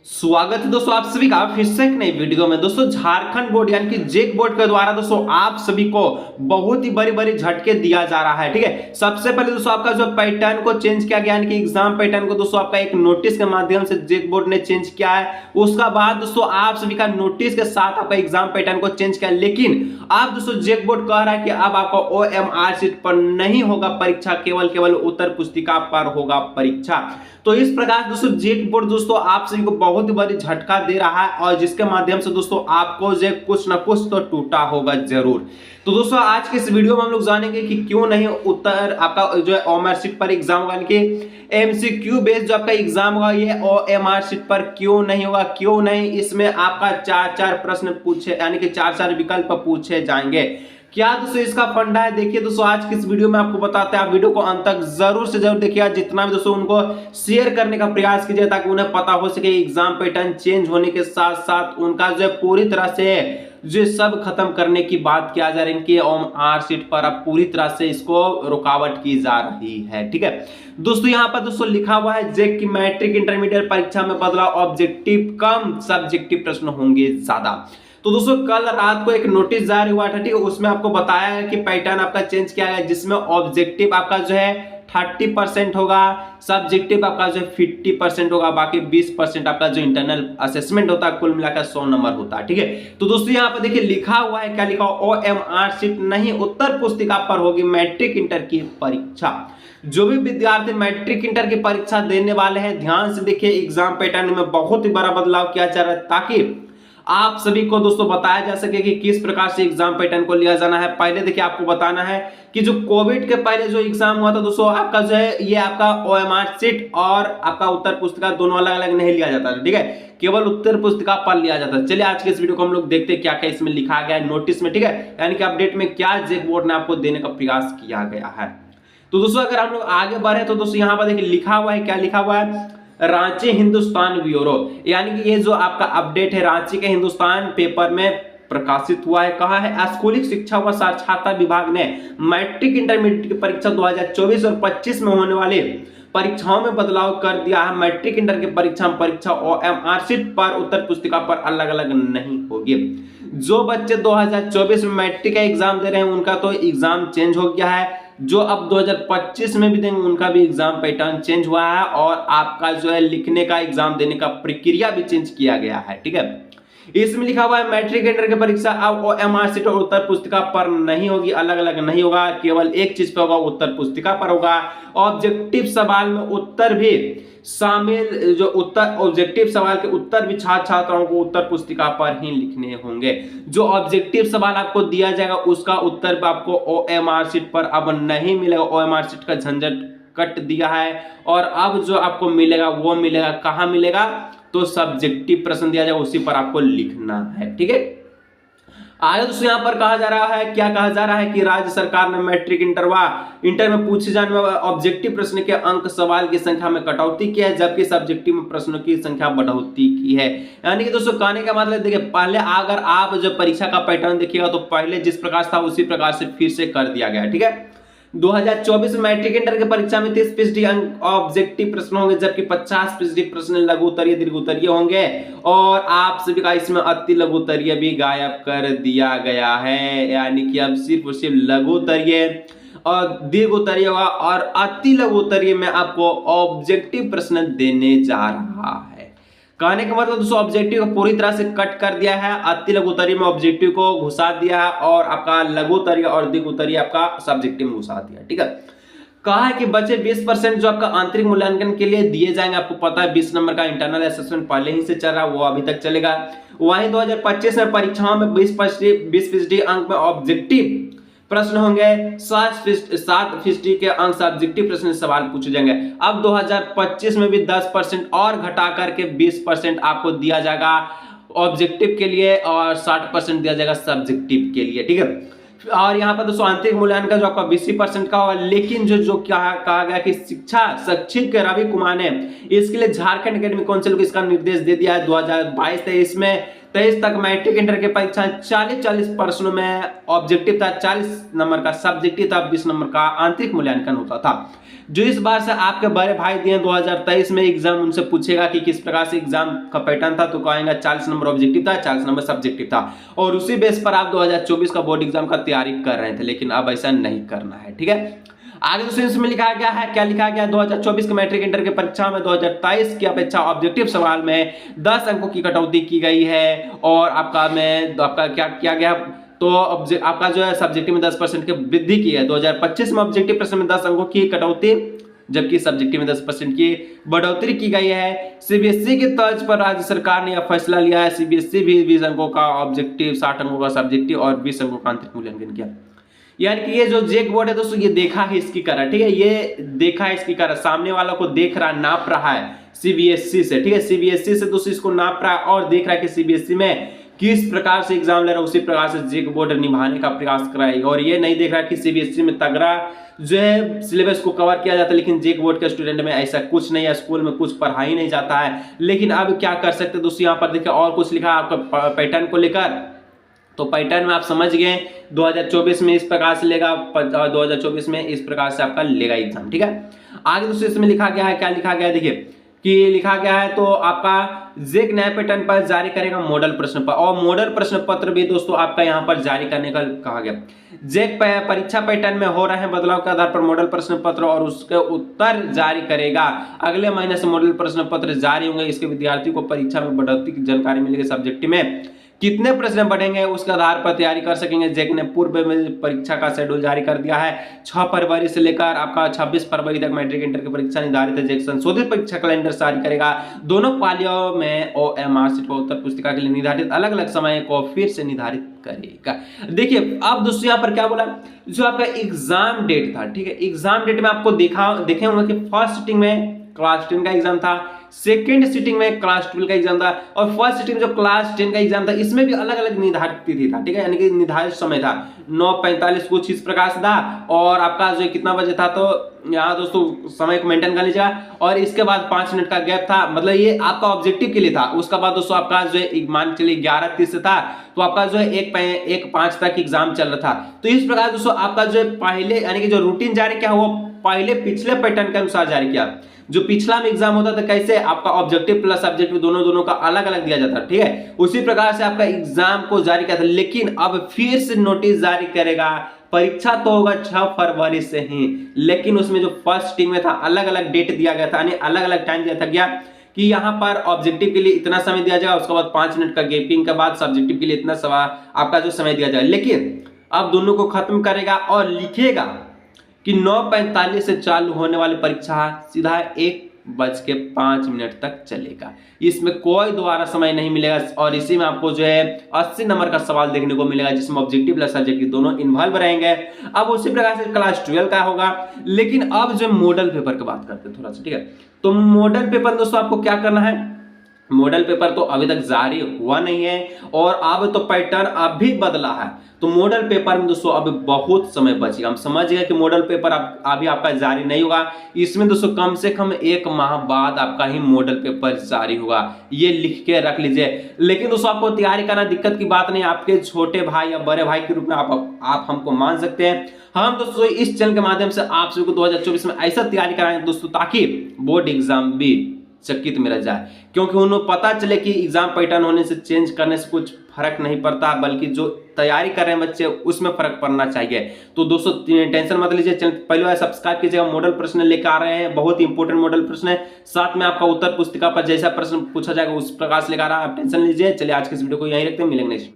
स्वागत है दोस्तों आप सभी का फिर से एक नई वीडियो में। दोस्तों झारखंड बोर्ड यानी कि जेक बोर्ड के द्वारा दोस्तों आप सभी को बहुत ही बड़ी बड़ी झटके दिया जा रहा है। ठीक है, सबसे पहले दोस्तों आपका जो पैटर्न को चेंज किया गया यानी कि एग्जाम पैटर्न को दोस्तों आपका एक नोटिस के माध्यम से जेक बोर्ड ने चेंज किया है। उसका बाद दोस्तों आप सभी का नोटिस के साथ आपका एग्जाम पैटर्न को चेंज किया, लेकिन आप दोस्तों जेक बोर्ड कह रहा है कि अब आपका OMR शीट पर नहीं होगा परीक्षा, केवल उत्तर पुस्तिका पर होगा परीक्षा। तो इस प्रकार दोस्तों जेक बोर्ड दोस्तों आप सभी को बहुत ही बड़ी झटका दे रहा है और जिसके माध्यम से दोस्तों आपको जो कुछ ना कुछ तो टूटा होगा जरूर। तो दोस्तों आज के इस वीडियो में हम लोग जानेंगे कि क्यों नहीं उत्तर आपका जो है OMR शीट पर एग्जाम होगा, यानी कि MCQ बेस्ड जो आपका एग्जाम होगा ये OMR शीट पर क्यों नहीं होगा, क्यों नहीं। इसमें आपका चार प्रश्न पूछे यानी कि चार विकल्प पूछे जाएंगे। क्या दोस्तों इसका फंडा है, देखिए दोस्तों आज की इस वीडियो में आपको बताते हैं। आप वीडियो को अंत तक जरूर से जरूर देखिएगा, जितना भी दोस्तों उनको शेयर करने का प्रयास कीजिए ताकि उन्हें पता हो सके एग्जाम पैटर्न चेंज होने के साथ साथ उनका जो है पूरी तरह से जो सब खत्म करने की बात किया जा रही है। इनकी OMR शीट पर अब पूरी तरह से इसको रुकावट की जा रही है। ठीक है दोस्तों, यहाँ पर दोस्तों लिखा हुआ है जेक की मैट्रिक इंटरमीडिएट परीक्षा में बदलाव, ऑब्जेक्टिव कम सब्जेक्टिव प्रश्न होंगे ज्यादा। तो दोस्तों कल रात को एक नोटिस जारी हुआ था, ठीक है, उसमें आपको बताया है कि पैटर्न आपका चेंज किया गया जिसमें ऑब्जेक्टिव आपका जो है 30% होगा, सब्जेक्टिव आपका जो है 50% होगा, बाकी 20% आपका जो इंटरनल असेसमेंट होता है कुल मिलाकर 100 नंबर होता है। ठीक है, तो दोस्तों यहाँ पर देखिए लिखा हुआ है, क्या लिखा हुआ, OMR शीट नहीं उत्तर पुस्तिका पर होगी मैट्रिक इंटर की परीक्षा। जो भी विद्यार्थी मैट्रिक इंटर की परीक्षा देने वाले हैं ध्यान से देखिए, एग्जाम पैटर्न में बहुत ही बड़ा बदलाव किया जा रहा है ताकि आप सभी को दोस्तों बताया जा सके कि किस प्रकार से एग्जाम पैटर्न को लिया जाना है। पहले देखिए आपको बताना है कि जो कोविड के पहले जो एग्जाम हुआ था दोस्तों आपका जो है ये आपका OMR शीट और आपका उत्तर पुस्तिका दोनों अलग अलग नहीं लिया जाता था। ठीक है, केवल उत्तर पुस्तिका पर लिया जाता है। चलिए आज के इस वीडियो को हम लोग देखते हैं क्या क्या इसमें लिखा गया है नोटिस में। ठीक है, यानी कि अपडेट में क्या जेक बोर्ड ने आपको देने का प्रयास किया गया है। तो दोस्तों अगर हम लोग आगे बढ़े तो दोस्तों यहाँ पर देखिए लिखा हुआ है, क्या लिखा हुआ है, रांची हिंदुस्तान ब्यूरो, यानी कि ये जो आपका अपडेट है रांची के हिंदुस्तान पेपर में प्रकाशित हुआ है। कहा है स्कूली शिक्षा व साक्षरता विभाग ने मैट्रिक इंटरमीडिएट की परीक्षा 2024 और 25 में होने वाली परीक्षाओं में बदलाव कर दिया है। मैट्रिक इंटर की परीक्षा OMR शीट पर उत्तर पुस्तिका पर अलग अलग नहीं होगी। जो बच्चे 2024 में मैट्रिक का एग्जाम दे रहे हैं उनका तो एग्जाम चेंज हो गया है, जो अब 2025 में भी देंगे उनका भी एग्जाम पैटर्न चेंज हुआ है और आपका जो है लिखने का एग्जाम देने का प्रक्रिया भी चेंज किया गया है। ठीक है, इसमें लिखा हुआ है मैट्रिक इंटर की परीक्षा अब OMR शीट और उत्तर पुस्तिका पर नहीं होगी, अलग अलग नहीं होगा, केवल एक चीज पे होगा, उत्तर पुस्तिका पर होगा। ऑब्जेक्टिव सवाल में उत्तर भी शामिल, जो उत्तर ऑब्जेक्टिव सवाल के उत्तर भी छात्र छात्राओं को उत्तर पुस्तिका पर ही लिखने होंगे। जो ऑब्जेक्टिव सवाल आपको दिया जाएगा उसका उत्तर आपको OMR शीट पर अब नहीं मिलेगा। OMR शीट का झंझट कट दिया है और अब जो आपको मिलेगा वो मिलेगा, कहां मिलेगा, तो सब्जेक्टिव प्रश्न दिया जाएगा उसी पर आपको लिखना है। ठीक है, आगे दोस्तों यहाँ पर कहा जा रहा है, क्या कहा जा रहा है कि राज्य सरकार ने मैट्रिक इंटर में पूछे जाने वाले ऑब्जेक्टिव प्रश्न के अंक सवाल की संख्या में कटौती की है, जबकि सब्जेक्टिव में प्रश्नों की संख्या बढ़ोतरी की है। यानी कि दोस्तों कहने का मतलब देखिए, पहले अगर आप जो परीक्षा का पैटर्न देखिएगा तो पहले जिस प्रकार था उसी प्रकार से फिर से कर दिया गया। ठीक है, 2024 में मैट्रिक इंटर की परीक्षा में 30% अंक ऑब्जेक्टिव प्रश्न होंगे, जबकि 50% प्रश्न लघु उत्तरीय दीर्घ उत्तरीय होंगे और आप सभी का इसमें अति लघु उत्तरीय भी गायब कर दिया गया है। यानी कि अब सिर्फ और सिर्फ लघु उत्तरीय और दीर्घ उत्तरीय होगा और अति लघु उत्तरीय में आपको ऑब्जेक्टिव प्रश्न देने जा रहा है। कहने का मतलब दोस्तों ऑब्जेक्टिव को पूरी तरह से कट कर दिया है, अति लघु उत्तरीय में ऑब्जेक्टिव को घुसा दिया है और आपका लघु उत्तरीय और दीर्घ उत्तरीय आपका सब्जेक्टिव में घुसा दिया। ठीक है, कहा है कि बचे 20% जो आपका आंतरिक मूल्यांकन के लिए दिए जाएंगे। आपको पता है 20 नंबर का इंटरनल असेसमेंट पहले ही से चल रहा है, वो अभी तक चलेगा। वहीं 2025 में परीक्षाओं में 20% अंक में ऑब्जेक्टिव प्रश्न होंगे, 7% के अंक सब्जेक्टिव प्रश्न सवाल पूछे जाएंगे। अब 2025 में भी 10% और घटा करके 20% आपको दिया जाएगा ऑब्जेक्टिव के लिए और 60% दिया जाएगा सब्जेक्टिव के लिए। ठीक है, और यहाँ पर दोस्तों आंतरिक मूल्यांकन जो आपका 20% का होगा, लेकिन जो क्या कहा गया कि शिक्षा सचिव के रवि कुमार ने इसके लिए झारखंड एकेडमिक काउंसिल को इसका निर्देश दे दिया है। 2022-23 में 2023 तक मैट्रिक इंटर की परीक्षा 40 प्रश्नों में ऑब्जेक्टिव था, 40 नंबर का सब्जेक्टिव था, 20 नंबर का आंतरिक मूल्यांकन होता था। जो इस बार से आपके बड़े भाई दिए 2023 में एग्जाम, उनसे पूछेगा कि किस प्रकार से एग्जाम का पैटर्न था, तो कहेंगे 40 नंबर ऑब्जेक्टिव था, 40 नंबर सब्जेक्टिव था, और उसी बेस पर आप 2024 का बोर्ड एग्जाम का तैयारी कर रहे थे। लेकिन अब ऐसा नहीं करना है, ठीक है। आगे दूसरे इसमें लिखा गया है, क्या लिखा गया, 2024 के मैट्रिक इंटर की परीक्षा में 2023 की अपेक्षा ऑब्जेक्टिव सवाल में 10 अंकों की कटौती की गई है, और आपका क्या किया गया, तो आपका जो है सब्जेक्टिव में 10% की वृद्धि की है। 2025 में ऑब्जेक्टिव प्रश्न में 10 अंकों की कटौती, जबकि सब्जेक्टिव में 10% की बढ़ोतरी की गई है। सीबीएसई की तर्ज पर राज्य सरकार ने यह फैसला लिया है। सीबीएसई भी 20 अंकों का ऑब्जेक्टिव, 60 अंकों का सब्जेक्टिव और 20 अंकों का आंतरिक मूल्यांकन किया। यानी कि ये जो जेक बोर्ड है दोस्तों, ये देखा है इसकी करंट, ठीक है, ये देखा है इसकी करंट, सामने वाला को देख रहा, नाप रहा है सीबीएसई से, ठीक है, सीबीएसई से दोस्तों इसको नाप रहा है और देख रहा है कि सीबीएसई में किस प्रकार से एग्जाम ले रहा है, उसी प्रकार से जेक बोर्ड निभाने का प्रयास कराएगा। और ये नहीं देख रहा कि सीबीएसई में तगड़ा जो है सिलेबस को कवर किया जाता है, लेकिन जेक बोर्ड के स्टूडेंट में ऐसा कुछ नहीं है, स्कूल में कुछ पढ़ाई नहीं जाता है। लेकिन अब क्या कर सकते दोस्तों, यहाँ पर देखिए और कुछ लिखा है आपका पैटर्न को लेकर, तो पैटर्न में आप समझ गए 2024 में इस प्रकार से लेगा, 2024 में इस प्रकार से आपका लेगा एग्जाम, ठीक है। आगे दोस्तों इसमें लिखा गया है, क्या लिखा गया है, देखिए कि लिखा गया है, तो आपका जेक नए पैटर्न पर जारी करेगा मॉडल प्रश्न पत्र, और मॉडल प्रश्न पत्र भी दोस्तों आपका यहाँ पर जारी करने का कहा गया। जेक परीक्षा पैटर्न में हो रहे हैं बदलाव के आधार पर मॉडल प्रश्न पत्र और उसके उत्तर जारी करेगा। अगले महीने से मॉडल प्रश्न पत्र जारी होंगे। इसके विद्यार्थियों को परीक्षा में बढ़ोतरी की जानकारी मिलेगी, सब्जेक्टिव में कितने प्रश्न बढ़ेंगे उसके आधार पर तैयारी कर सकेंगे। जेक ने पूर्व में परीक्षा का शेड्यूल जारी कर दिया है। 6 फरवरी से लेकर आपका 26 फरवरी तक मैट्रिक इंटर की परीक्षा निर्धारित है। जेक संशोधित परीक्षा कैलेंडर जारी करेगा। दोनों पालियों में ओएमआर सीट को उत्तर पुस्तिका के लिए निर्धारित अलग अलग समय को फिर से निर्धारित करेगा। देखिए अब दोस्तों यहाँ पर क्या बोला, जो आपका एग्जाम डेट था, ठीक है, एग्जाम डेट में आपको देखे होंगे कि फर्स्ट सिटिंग में क्लास 10 का एग्जाम था, सेकेंड सिटिंग में क्लास 12 का एग्जाम था, और फर्स्ट सिटिंग जो क्लास 10 का एग्जाम था इसमें भी अलग अलग निर्धारित तिथि था, ठीक है, यानी कि निर्धारित समय था। 9:45 कुछ इस प्रकार से था, और आपका जो कितना बजे था, तो यहाँ दोस्तों समय को मेंटेन कर लीजिएगा, और इसके बाद 5 मिनट का गैप था, मतलब ये आपका ऑब्जेक्टिव के लिए था। उसके बाद दोस्तों आपका जो है मान चलिए 11:30 से था, तो आपका जो है 1:05 तक एग्जाम चल रहा था। तो इस प्रकार दोस्तों आपका जो है पहले यानी कि जो रूटीन जारी किया वो पहले पिछले पैटर्न के अनुसार जारी किया। जो पिछला में एग्जाम होता था कैसे, आपका ऑब्जेक्टिव प्लस सब्जेक्टिव दोनों का अलग अलग दिया जाता, ठीक है, उसी प्रकार से आपका एग्जाम को जारी किया था। लेकिन अब फिर से नोटिस जारी करेगा। परीक्षा तो होगा 6 फरवरी से ही, लेकिन उसमें जो फर्स्ट सिटिंग में था अलग अलग डेट दिया गया था, यानी अलग अलग टाइम दिया था गया कि यहाँ पर ऑब्जेक्टिव के लिए इतना समय दिया जाएगा, उसके बाद 5 मिनट का गैपिंग के बाद सब्जेक्टिव के लिए इतना आपका जो समय दिया जाएगा। लेकिन अब दोनों को खत्म करेगा और लिखेगा कि 9:45 से चालू होने वाली परीक्षा सीधा 1:05 तक चलेगा। इसमें कोई दोबारा समय नहीं मिलेगा, और इसी में आपको जो है 80 नंबर का सवाल देखने को मिलेगा, जिसमें ऑब्जेक्टिव प्लस सब्जेक्टिव दोनों इन्वॉल्व रहेंगे। अब उसी प्रकार से क्लास 12 का होगा। लेकिन अब जो मॉडल पेपर की बात करते हैं थोड़ा सा, ठीक है, तो मॉडल पेपर दोस्तों आपको क्या करना है, मॉडल पेपर तो अभी तक जारी हुआ नहीं है, और अब तो पैटर्न अभी बदला है। तो मॉडल पेपर में दोस्तों अभी बहुत समय बचेगा। हम समझ गए कि मॉडल पेपर अभी आपका जारी नहीं होगा। इसमें दोस्तों कम से कम 1 माह बाद आपका ही मॉडल पेपर जारी होगा, ये लिख के रख लीजिए। लेकिन दोस्तों आपको तैयारी करना दिक्कत की बात नहीं, आपके छोटे भाई या बड़े भाई के रूप में आप हमको मान सकते हैं। हम दोस्तों इस चैनल के माध्यम से आप सभी को 2024 में ऐसा तैयारी कराएंगे दोस्तों, ताकि बोर्ड एग्जाम भी चकित में रह जाए, क्योंकि उन्हें पता चले कि एग्जाम पैटर्न होने से चेंज करने से कुछ फर्क नहीं पड़ता, बल्कि जो तैयारी कर रहे हैं बच्चे उसमें फर्क पड़ना चाहिए। तो दोस्तों टेंशन मत लीजिए, चैनल पहले बार सब्सक्राइब कीजिएगा। मॉडल प्रश्न लेकर आ रहे हैं, बहुत इंपॉर्टेंट मॉडल प्रश्न है, साथ में आपका उत्तर पुस्तिका पर जैसा प्रश्न पूछा जाएगा उस प्रकार से लेकर आ रहा है, आप टेंशन लीजिए। चलिए आज के इस वीडियो को यहीं रखते हैं, मिलेंगे नेक्स्ट।